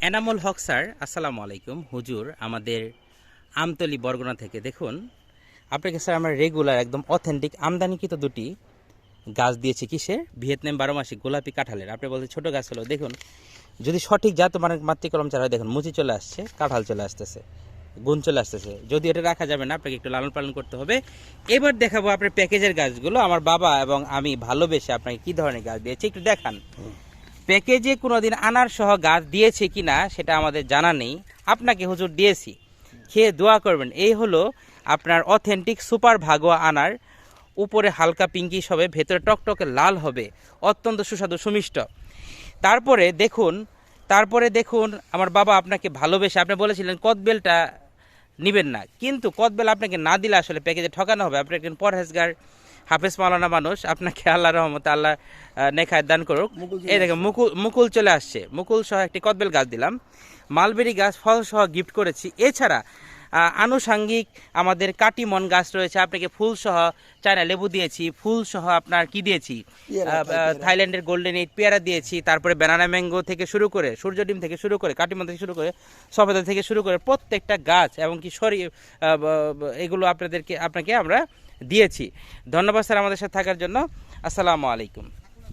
Enamul Haque sir, আসসালামু আলাইকুম। হুজুর আমাদের আমতলী বরগুনা থেকে। দেখুন আপনাকে স্যার আমরা রেগুলার একদম অথেন্টিক আমদানিকৃত দুটি গাছ দিয়েছি। কিসের? ভিয়েতনাম 12 মাসি গোলাপি কাঁঠালের। আপনি বলতে ছোটো গাছ হলো, দেখুন যদি সঠিক জাত মানে মাতৃকলম চারা হয়, দেখুন মুচি চলে আসছে, কাঁঠাল চলে আসতেছে, গুণ চলে আসতেছে। যদি এটা রাখা যাবে না, আপনাকে একটু লালন পালন করতে হবে। এবার দেখাবো আপনার প্যাকেজের গাছগুলো। আমার বাবা এবং আমি ভালোবেসে আপনাকে কী ধরনের গাছ দিয়েছি একটু দেখান। প্যাকেজে কোনোদিন আনার সহ গাছ দিয়েছে কিনা সেটা আমাদের জানা নেই। আপনাকে হুজুর দিয়েছি, খেয়ে দোয়া করবেন। এই হলো আপনার অথেন্টিক সুপার ভাগোয়া আনার। উপরে হালকা পিঙ্কিশ হবে, ভেতরে টকটকে লাল হবে, অত্যন্ত সুস্বাদু সুমিষ্ট। তারপরে দেখুন আমার বাবা আপনাকে ভালোবেসে, আপনি বলেছিলেন কদবেলটা নেবেন না, কিন্তু কদবেল আপনাকে না দিলে আসলে প্যাকেজে ঠকানো হবে। আপনি একজন পরহেজগার হাফেজ মাওলানা মানুষ, আপনাকে আল্লাহ রহমতে আল্লাহ নেখায় দান করুক। এই দেখেন মুকুল চলে আসছে, মুকুল সহ একটি কদবেল গাছ দিলাম, মালবেরি গাছ ফল সহ গিফট করেছি। এছাড়া আনুষাঙ্গিক আমাদের কাটিমন গাছ রয়েছে, আপনাকে ফুল সহ চায়না লেবু দিয়েছি, ফুল সহ আপনার কি দিয়েছি, থাইল্যান্ডের গোল্ডেন এইট পেয়ারা দিয়েছি। তারপরে ব্যানানা ম্যাঙ্গো থেকে শুরু করে, সূর্য ডিম থেকে শুরু করে, কাটিমন থেকে শুরু করে, সফেদা থেকে শুরু করে প্রত্যেকটা গাছ এবং কি এগুলো আপনাকে আমরা দিয়েছি। ধন্যবাদ স্যার আমাদের সাথে থাকার জন্য। আসসালামু আলাইকুম।